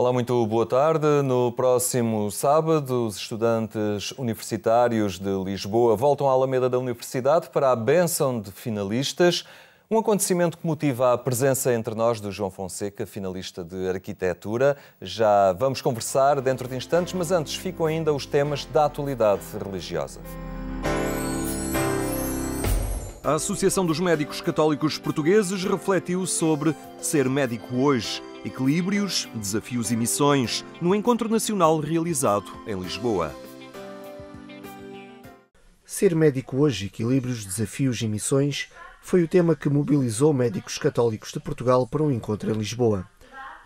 Olá, muito boa tarde. No próximo sábado, os estudantes universitários de Lisboa voltam à Alameda da Universidade para a bênção de finalistas. Um acontecimento que motiva a presença entre nós do João Fonseca, finalista de Arquitetura. Já vamos conversar dentro de instantes, mas antes ficam ainda os temas da atualidade religiosa. A Associação dos Médicos Católicos Portugueses refletiu sobre ser médico hoje, equilíbrios, desafios e missões, no encontro nacional realizado em Lisboa. Ser médico hoje, equilíbrios, desafios e missões foi o tema que mobilizou médicos católicos de Portugal para um encontro em Lisboa.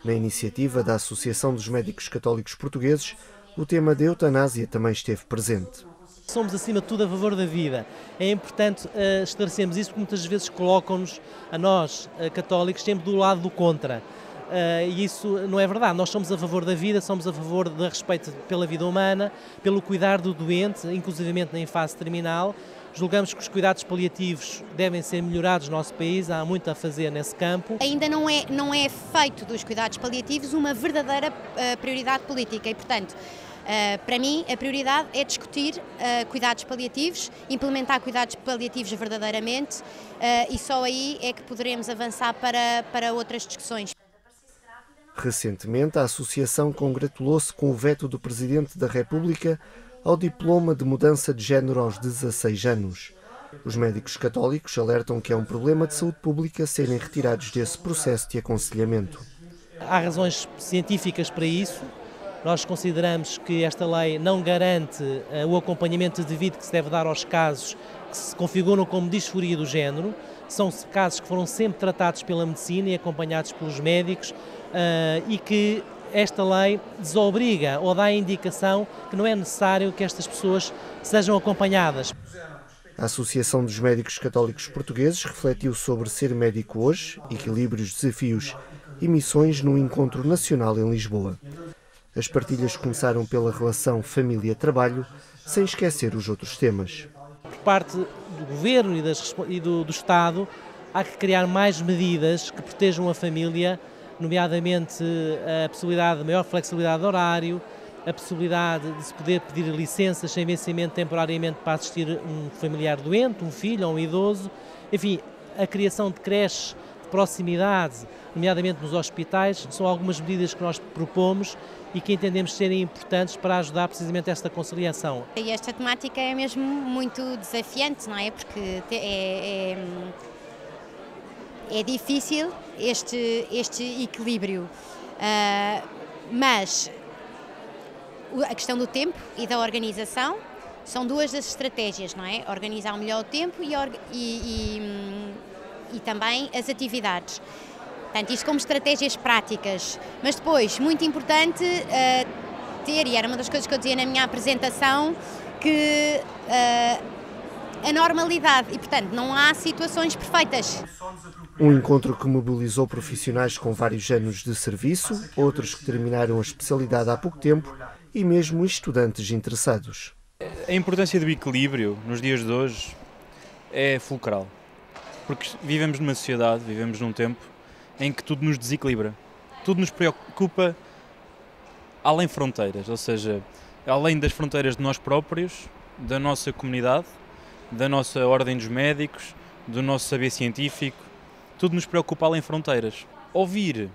Na iniciativa da Associação dos Médicos Católicos Portugueses, o tema da eutanásia também esteve presente. Somos, acima de tudo, a favor da vida. É importante esclarecermos isso, porque muitas vezes colocam-nos, a nós, católicos, sempre do lado do contra. E isso não é verdade. Nós somos a favor da vida, somos a favor do respeito pela vida humana, pelo cuidar do doente, inclusivamente em fase terminal. Julgamos que os cuidados paliativos devem ser melhorados no nosso país, há muito a fazer nesse campo. Ainda não é feito dos cuidados paliativos uma verdadeira prioridade política e, portanto, para mim, a prioridade é discutir cuidados paliativos, implementar cuidados paliativos verdadeiramente e só aí é que poderemos avançar para outras discussões. Recentemente, a Associação congratulou-se com o veto do Presidente da República ao diploma de mudança de género aos 16 anos. Os médicos católicos alertam que é um problema de saúde pública serem retirados desse processo de aconselhamento. Há razões científicas para isso. Nós consideramos que esta lei não garante o acompanhamento devido que se deve dar aos casos que se configuram como disforia do género. São casos que foram sempre tratados pela medicina e acompanhados pelos médicos e que esta lei desobriga ou dá a indicação que não é necessário que estas pessoas sejam acompanhadas. A Associação dos Médicos Católicos Portugueses refletiu sobre ser médico hoje, equilíbrios, desafios e missões no encontro nacional em Lisboa. As partilhas começaram pela relação família-trabalho, sem esquecer os outros temas. Por parte do Governo e do Estado, há que criar mais medidas que protejam a família, nomeadamente a possibilidade de maior flexibilidade de horário, a possibilidade de se poder pedir licenças sem vencimento temporariamente para assistir um familiar doente, um filho ou um idoso, enfim, a criação de creches de proximidade, nomeadamente nos hospitais, são algumas medidas que nós propomos e que entendemos serem importantes para ajudar precisamente esta conciliação. E esta temática é mesmo muito desafiante, não é? Porque é difícil este equilíbrio, mas a questão do tempo e da organização são duas das estratégias, não é? Organizar melhor o tempo e também as atividades. Portanto, isto como estratégias práticas, mas depois, muito importante ter, e era uma das coisas que eu dizia na minha apresentação, que a normalidade, e portanto não há situações perfeitas. Um encontro que mobilizou profissionais com vários anos de serviço, outros que terminaram a especialidade há pouco tempo e mesmo estudantes interessados. A importância do equilíbrio nos dias de hoje é fulcral, porque vivemos numa sociedade, vivemos num tempo em que tudo nos desequilibra, tudo nos preocupa além fronteiras, ou seja, além das fronteiras de nós próprios, da nossa comunidade, da nossa ordem dos médicos, do nosso saber científico, tudo nos preocupa além fronteiras. Ouvir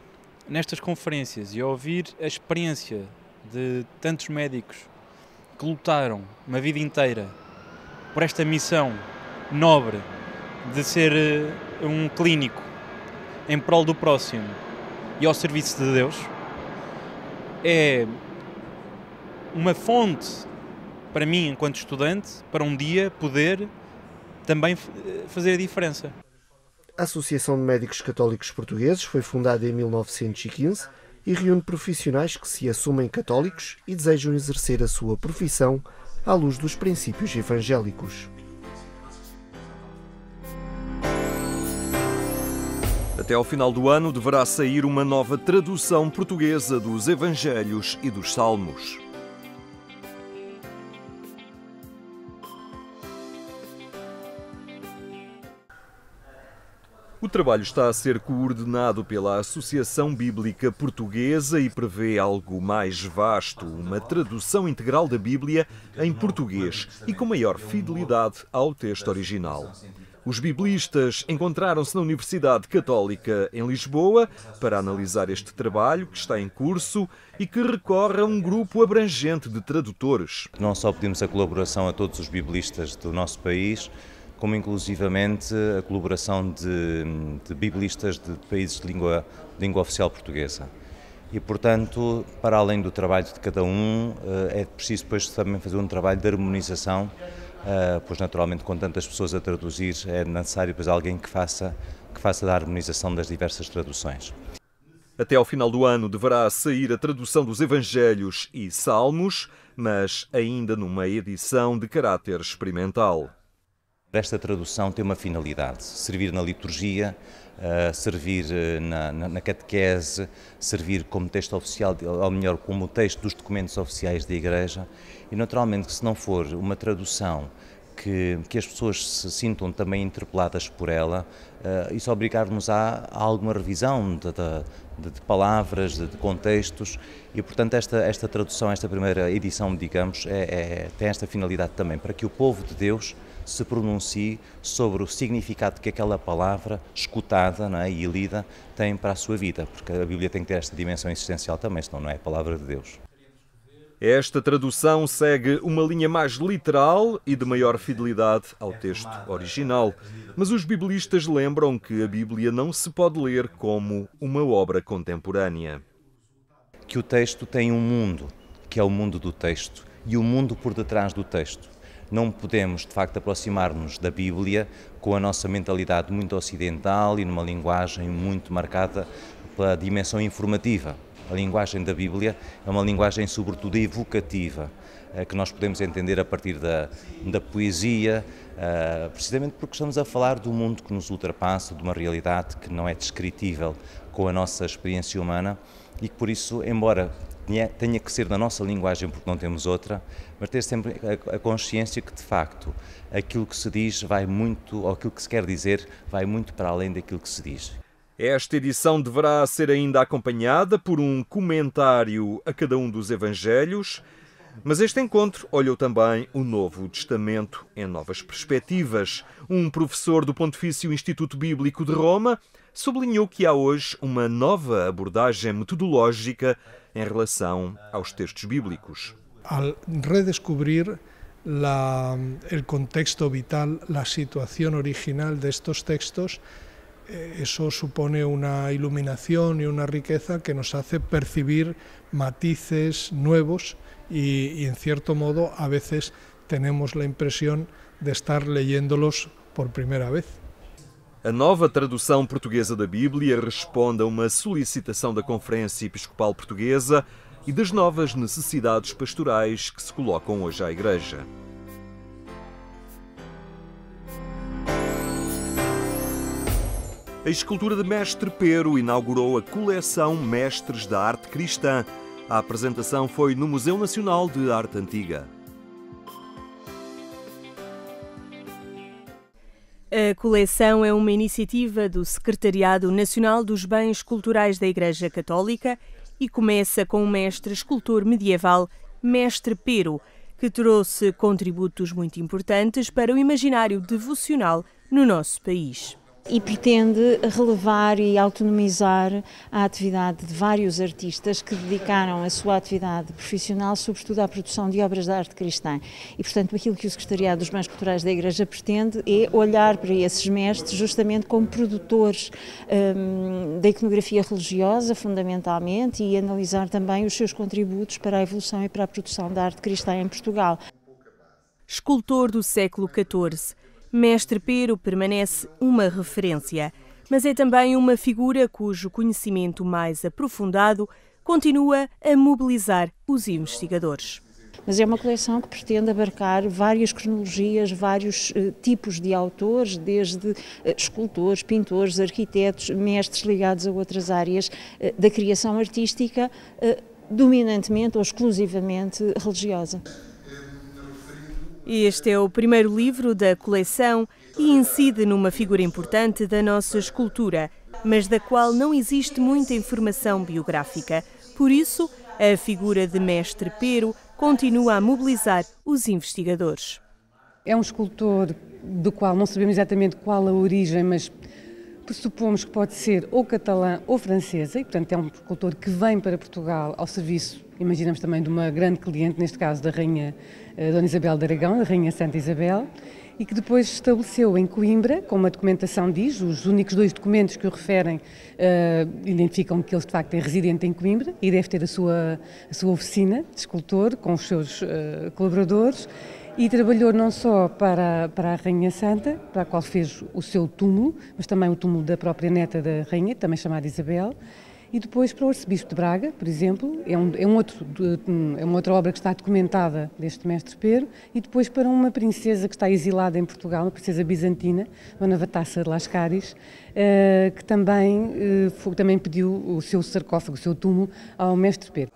nestas conferências e ouvir a experiência de tantos médicos que lutaram uma vida inteira por esta missão nobre de ser um clínico em prol do próximo e ao serviço de Deus, é uma fonte para mim, enquanto estudante, para um dia poder também fazer a diferença. A Associação de Médicos Católicos Portugueses foi fundada em 1915 e reúne profissionais que se assumem católicos e desejam exercer a sua profissão à luz dos princípios evangélicos. Até ao final do ano deverá sair uma nova tradução portuguesa dos Evangelhos e dos Salmos. O trabalho está a ser coordenado pela Associação Bíblica Portuguesa e prevê algo mais vasto, uma tradução integral da Bíblia em português e com maior fidelidade ao texto original. Os biblistas encontraram-se na Universidade Católica em Lisboa para analisar este trabalho que está em curso e que recorre a um grupo abrangente de tradutores. Não só pedimos a colaboração a todos os biblistas do nosso país, como inclusivamente a colaboração de biblistas de países de língua oficial portuguesa. E, portanto, para além do trabalho de cada um, é preciso depois também fazer um trabalho de harmonização, pois naturalmente com tantas pessoas a traduzir é necessário depois alguém que faça da harmonização das diversas traduções. Até ao final do ano deverá sair a tradução dos Evangelhos e Salmos, mas ainda numa edição de caráter experimental. Esta tradução tem uma finalidade, servir na liturgia, servir na catequese, servir como texto oficial, ou melhor, como texto dos documentos oficiais da Igreja. E naturalmente que se não for uma tradução que as pessoas se sintam também interpeladas por ela, isso obrigar-nos a alguma revisão de palavras, de contextos, e portanto esta tradução, esta primeira edição, digamos, tem esta finalidade também, para que o povo de Deus se pronuncie sobre o significado que aquela palavra escutada, não é, e lida tem para a sua vida, porque a Bíblia tem que ter esta dimensão existencial também, senão não é a palavra de Deus. Esta tradução segue uma linha mais literal e de maior fidelidade ao texto original, mas os biblistas lembram que a Bíblia não se pode ler como uma obra contemporânea. Que o texto tem um mundo, que é o mundo do texto, e o mundo por detrás do texto. Não podemos, de facto, aproximar-nos da Bíblia com a nossa mentalidade muito ocidental e numa linguagem muito marcada pela dimensão informativa. A linguagem da Bíblia é uma linguagem, sobretudo, evocativa, que nós podemos entender a partir da poesia, precisamente porque estamos a falar do mundo que nos ultrapassa, de uma realidade que não é descritível com a nossa experiência humana e que, por isso, embora tenha que ser na nossa linguagem porque não temos outra, mas ter sempre a consciência que, de facto, aquilo que se diz vai muito, ou aquilo que se quer dizer, vai muito para além daquilo que se diz. Esta edição deverá ser ainda acompanhada por um comentário a cada um dos Evangelhos, mas este encontro olhou também o Novo Testamento em novas perspectivas. Um professor do Pontifício Instituto Bíblico de Roma sublinhou que há hoje uma nova abordagem metodológica em relação aos textos bíblicos. Al redescubrir el contexto vital, la situación original de estos textos, eso supone una iluminación y una riqueza que nos hace percibir matices nuevos y en cierto modo a veces tenemos la impresión de estar leyéndolos por primera vez. A nova tradução portuguesa da Bíblia responde a uma solicitação da Conferência Episcopal Portuguesa e das novas necessidades pastorais que se colocam hoje à Igreja. A escultura de Mestre Pero inaugurou a coleção Mestres da Arte Cristã. A apresentação foi no Museu Nacional de Arte Antiga. A coleção é uma iniciativa do Secretariado Nacional dos Bens Culturais da Igreja Católica e começa com o mestre escultor medieval Mestre Pero, que trouxe contributos muito importantes para o imaginário devocional no nosso país. E pretende relevar e autonomizar a atividade de vários artistas que dedicaram a sua atividade profissional, sobretudo à produção de obras de arte cristã. E, portanto, aquilo que o Secretariado dos Bens Culturais da Igreja pretende é olhar para esses mestres justamente como produtores da iconografia religiosa, fundamentalmente, e analisar também os seus contributos para a evolução e para a produção da arte cristã em Portugal. Escultor do século XIV, Mestre Pero permanece uma referência, mas é também uma figura cujo conhecimento mais aprofundado continua a mobilizar os investigadores. Mas é uma coleção que pretende abarcar várias cronologias, vários tipos de autores, desde escultores, pintores, arquitetos, mestres ligados a outras áreas da criação artística, dominantemente ou exclusivamente religiosa. Este é o primeiro livro da coleção e incide numa figura importante da nossa escultura, mas da qual não existe muita informação biográfica. Por isso, a figura de Mestre Pero continua a mobilizar os investigadores. É um escultor do qual não sabemos exatamente qual a origem, mas pressupomos que pode ser ou catalã ou francesa, e portanto é um escultor que vem para Portugal ao serviço, imaginamos também, de uma grande cliente, neste caso da Rainha Dona Isabel de Aragão, a Rainha Santa Isabel, e que depois se estabeleceu em Coimbra, como a documentação diz, os únicos 2 documentos que o referem identificam que ele de facto é residente em Coimbra e deve ter a sua oficina de escultor com os seus colaboradores, e trabalhou não só para a Rainha Santa, para a qual fez o seu túmulo, mas também o túmulo da própria neta da Rainha, também chamada Isabel, e depois para o Arcebispo de Braga, por exemplo, é uma outra obra que está documentada deste Mestre Pero, e depois para uma princesa que está exilada em Portugal, uma princesa bizantina, Dona Vatassa de Lascaris, que também pediu o seu sarcófago, o seu túmulo, ao Mestre Pero.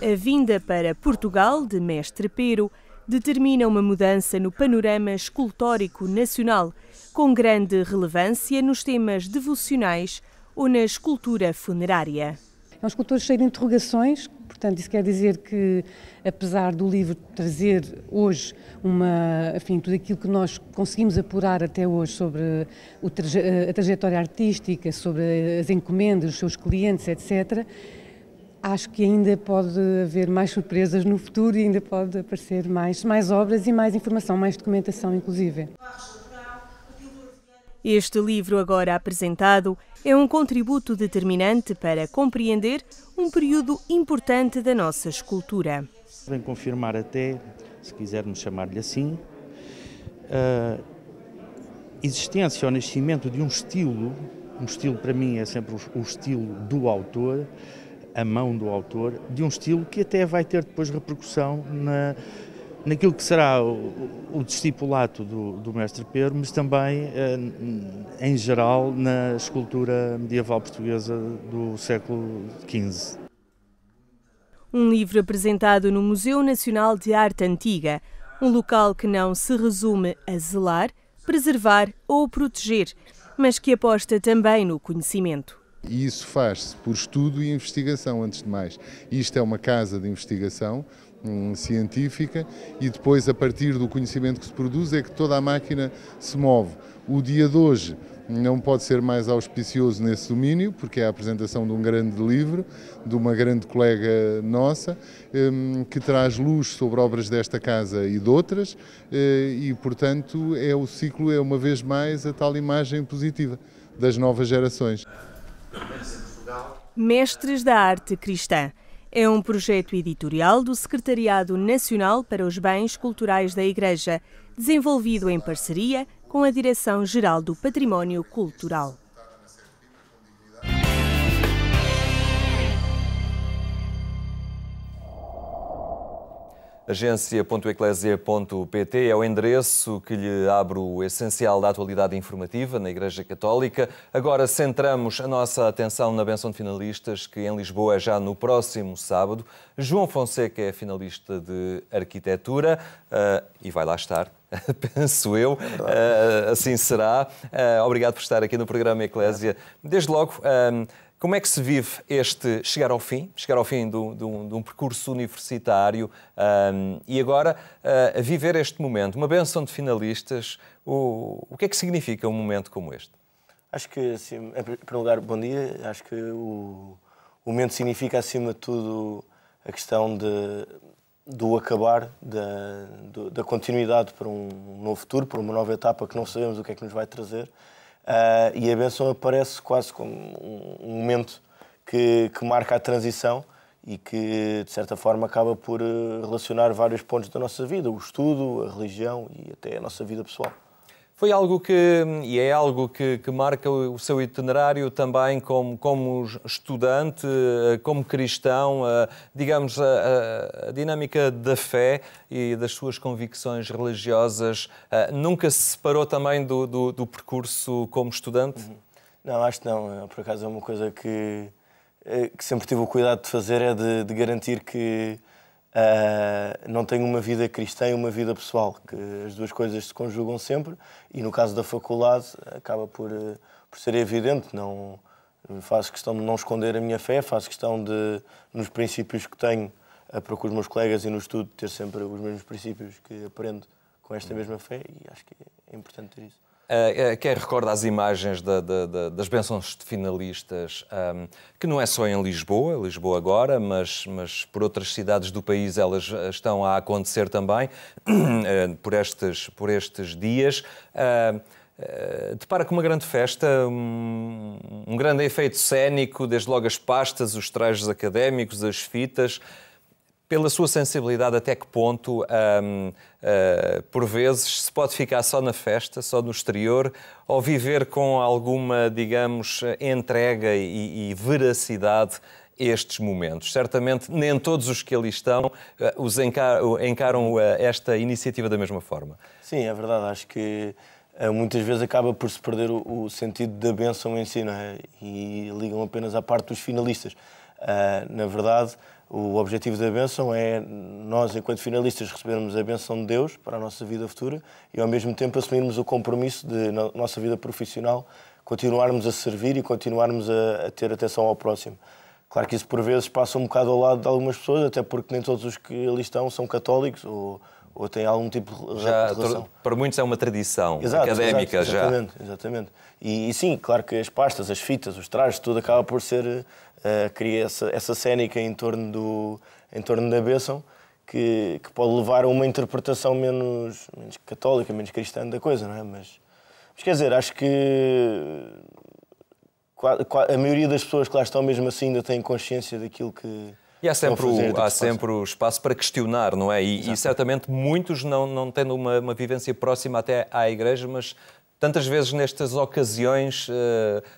A vinda para Portugal de Mestre Pero determina uma mudança no panorama escultórico nacional, com grande relevância nos temas devocionais ou na escultura funerária. É um escultor cheio de interrogações, portanto isso quer dizer que, apesar do livro trazer hoje tudo aquilo que nós conseguimos apurar até hoje sobre a trajetória artística, sobre as encomendas, os seus clientes, etc., acho que ainda pode haver mais surpresas no futuro e ainda pode aparecer mais obras e mais informação, mais documentação, inclusive. Este livro, agora apresentado, é um contributo determinante para compreender um período importante da nossa escultura. Vem confirmar até, se quisermos chamar-lhe assim, a existência ou nascimento de um estilo para mim é sempre o estilo do autor, a mão do autor, de um estilo que até vai ter depois repercussão naquilo que será o discipulato do Mestre Pero, mas também, em geral, na escultura medieval portuguesa do século XV. Um livro apresentado no Museu Nacional de Arte Antiga, um local que não se resume a zelar, preservar ou proteger, mas que aposta também no conhecimento. E isso faz-se por estudo e investigação, antes de mais. Isto é uma casa de investigação científica e depois, a partir do conhecimento que se produz, é que toda a máquina se move. O dia de hoje não pode ser mais auspicioso nesse domínio, porque é a apresentação de um grande livro, de uma grande colega nossa, que traz luz sobre obras desta casa e de outras, e, portanto, o ciclo é, uma vez mais, a tal imagem positiva das novas gerações. Mestres da Arte Cristã é um projeto editorial do Secretariado Nacional para os Bens Culturais da Igreja, desenvolvido em parceria com a Direção-Geral do Património Cultural. Agência.eclésia.pt é o endereço que lhe abre o essencial da atualidade informativa na Igreja Católica. Agora centramos a nossa atenção na Bênção de Finalistas, que em Lisboa é já no próximo sábado. João Fonseca é finalista de Arquitetura e vai lá estar, penso eu. Assim será. Obrigado por estar aqui no programa Eclésia. Desde logo, como é que se vive este chegar ao fim de um percurso universitário e agora viver este momento, uma bênção de finalistas? O que é que significa um momento como este? Acho que, assim, em primeiro lugar, bom dia. Acho que o momento significa, acima de tudo, a questão do acabar, da continuidade para um novo futuro, para uma nova etapa que não sabemos o que é que nos vai trazer. E a bênção aparece quase como um momento que marca a transição e que, de certa forma, acaba por relacionar vários pontos da nossa vida, o estudo, a religião e até a nossa vida pessoal. Foi algo e é algo que marca o seu itinerário também como estudante, como cristão, digamos, a dinâmica da fé e das suas convicções religiosas. Nunca se separou também do percurso como estudante? Não, acho que não. Por acaso é uma coisa que sempre tive o cuidado de fazer, é de garantir que não tenho uma vida cristã e uma vida pessoal, que as duas coisas se conjugam sempre, e no caso da faculdade acaba por ser evidente. Não faço questão de não esconder a minha fé, faço questão de, nos princípios que tenho para com os meus colegas e no estudo, ter sempre os mesmos princípios que aprendo com esta mesma fé, e acho que é importante ter isso. Quem recorda as imagens das bênçãos de finalistas, que não é só em Lisboa agora, mas por outras cidades do país elas estão a acontecer também, por estes dias. Depara com uma grande festa, um grande efeito cénico, desde logo as pastas, os trajes académicos, as fitas. Pela sua sensibilidade, até que ponto, por vezes, se pode ficar só na festa, só no exterior, ou viver com alguma, digamos, entrega e veracidade estes momentos? Certamente, nem todos os que ali estão encaram esta iniciativa da mesma forma. Sim, é verdade. Acho que muitas vezes acaba por se perder o sentido da bênção em si, não é? E ligam apenas à parte dos finalistas. Na verdade, o objetivo da bênção é nós, enquanto finalistas, recebermos a bênção de Deus para a nossa vida futura e, ao mesmo tempo, assumirmos o compromisso de, na nossa vida profissional, continuarmos a servir e continuarmos a ter atenção ao próximo. Claro que isso, por vezes, passa um bocado ao lado de algumas pessoas, até porque nem todos os que ali estão são católicos ou têm algum tipo de relação. Para muitos é uma tradição académica. Exatamente. E sim, claro que as pastas, as fitas, os trajes, tudo acaba por ser... cria essa cénica em torno da bênção que pode levar a uma interpretação menos católica, menos cristã da coisa, não é? Mas quer dizer, acho que a maioria das pessoas que lá estão mesmo assim ainda têm consciência daquilo que... E há sempre o espaço para questionar, não é? E certamente muitos não tendo uma vivência próxima até à Igreja, mas tantas vezes nestas ocasiões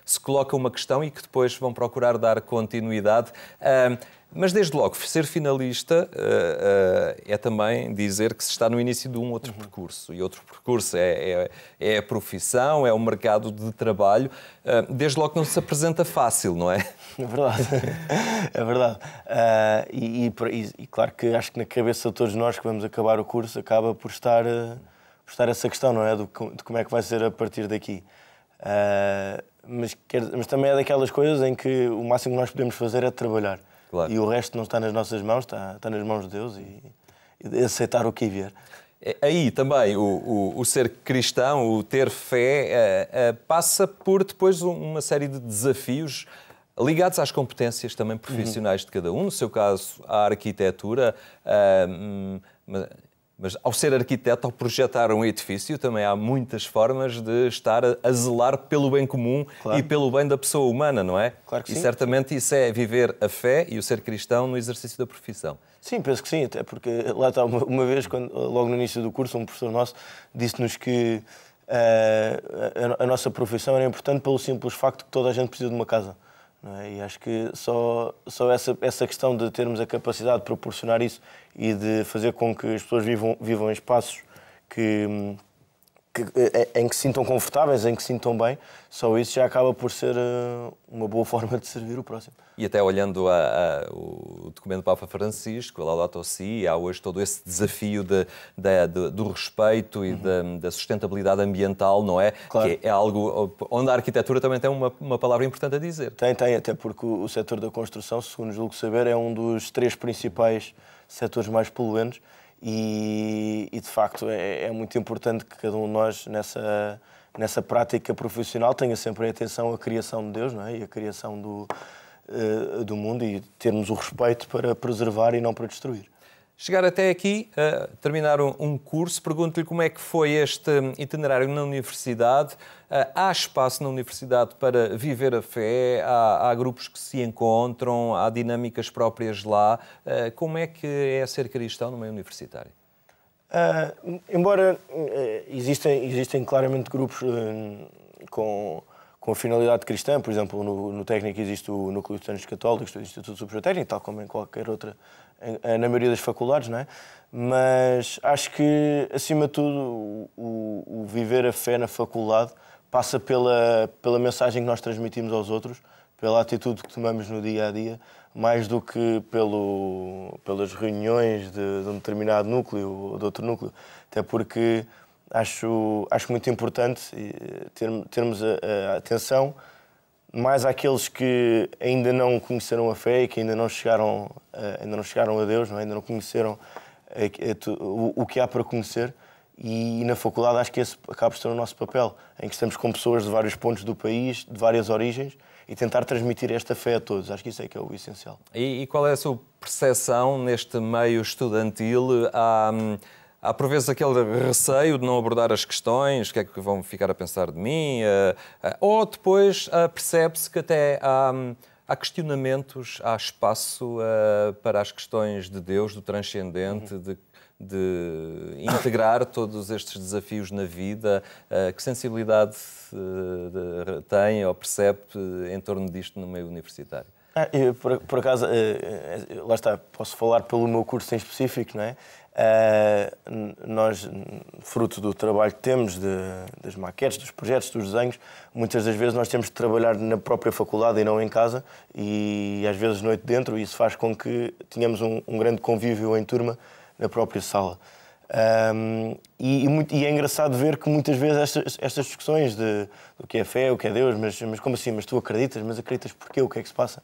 se coloca uma questão e que depois vão procurar dar continuidade. Mas desde logo, ser finalista é também dizer que se está no início de um outro percurso. E outro percurso é a profissão, é o mercado de trabalho. Desde logo não se apresenta fácil, não é? É verdade. É verdade. E claro que acho que na cabeça de todos nós que vamos acabar o curso acaba por estar essa questão, não é? De como é que vai ser a partir daqui. Mas também é daquelas coisas em que o máximo que nós podemos fazer é trabalhar. Claro. E o resto não está nas nossas mãos, está nas mãos de Deus e aceitar o que vier. Aí também o ser cristão, o ter fé, passa por depois uma série de desafios ligados às competências também profissionais de cada um. No seu caso, à arquitetura, mas ao ser arquiteto, ao projetar um edifício, também há muitas formas de estar a zelar pelo bem comum e pelo bem da pessoa humana, não é? Claro que sim. E certamente isso é viver a fé e o ser cristão no exercício da profissão. Sim, penso que sim, até porque lá está, uma vez, logo no início do curso, um professor nosso disse-nos que a nossa profissão era importante pelo simples facto que toda a gente precisa de uma casa. Não é? E acho que só essa questão de termos a capacidade de proporcionar isso e de fazer com que as pessoas vivam em espaços em que se sintam confortáveis, em que se sintam bem, só isso já acaba por ser uma boa forma de servir o próximo. E até olhando o documento do Papa Francisco, a Laudato Si, há hoje todo esse desafio do respeito e da sustentabilidade ambiental, não é? Claro. Que é algo onde a arquitetura também tem uma palavra importante a dizer. Tem, até porque o setor da construção, segundo julgo saber, é um dos 3 principais setores mais poluentes. E de facto é muito importante que cada um de nós nessa prática profissional tenha sempre a atenção à criação de Deus, não é? E a criação do mundo e termos o respeito para preservar e não para destruir. Chegar até aqui, terminar um curso, pergunto-lhe como é que foi este itinerário na universidade. Há espaço na universidade para viver a fé? Há grupos que se encontram? Há dinâmicas próprias lá? Como é que é ser cristão no meio universitário? Embora existem claramente grupos com finalidade cristã, por exemplo, no técnico existe o Núcleo de Estudantes Católicos, o Instituto Superior Técnico, tal como em qualquer outra, na maioria das faculdades, não é? Mas acho que, acima de tudo, o viver a fé na faculdade passa pela mensagem que nós transmitimos aos outros, pela atitude que tomamos no dia-a-dia, mais do que pelas reuniões de um determinado núcleo ou de outro núcleo. Até porque acho muito importante termos a atenção mais àqueles que ainda não conheceram a fé e que ainda não chegaram a Deus, ainda não conheceram o que há para conhecer. E na faculdade acho que esse acaba por ser o nosso papel, em que estamos com pessoas de vários pontos do país, de várias origens, e tentar transmitir esta fé a todos. Acho que isso é que é o essencial. E qual é a sua percepção neste meio estudantil? Há por vezes aquele receio de não abordar as questões, o que é que vão ficar a pensar de mim? Ou depois percebe-se que até há questionamentos, há espaço para as questões de Deus, do transcendente, de integrar todos estes desafios na vida. Que sensibilidade tem ou percebe em torno disto no meio universitário? Por acaso, lá está, posso falar pelo meu curso em específico, não é? Nós, fruto do trabalho que temos, das maquetes, dos projetos, dos desenhos, muitas das vezes nós temos de trabalhar na própria faculdade e não em casa, e às vezes noite dentro, e isso faz com que tenhamos um grande convívio em turma na própria sala. E é engraçado ver que muitas vezes estas discussões do que é fé, o que é Deus, mas como assim? Mas tu acreditas? Mas acreditas porquê? O que é que se passa?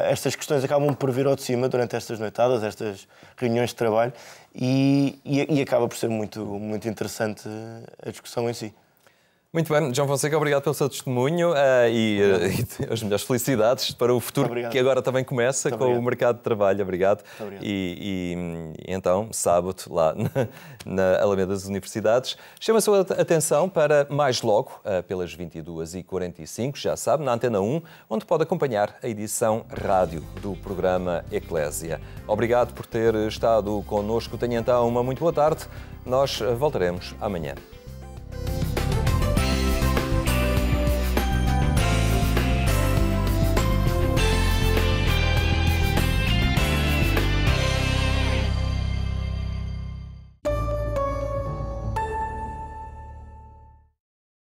Estas questões acabam por vir ao de cima durante estas noitadas, estas reuniões de trabalho, e acaba por ser muito, muito interessante a discussão em si. Muito bem, João Fonseca, obrigado pelo seu testemunho e as melhores felicidades para o futuro que agora também começa com o mercado de trabalho. Obrigado. E então, sábado, lá na Alameda das Universidades, chama a sua atenção para mais logo, pelas 22h45, já sabe, na Antena 1, onde pode acompanhar a edição rádio do programa Eclésia. Obrigado por ter estado connosco. Tenha então uma muito boa tarde. Nós voltaremos amanhã.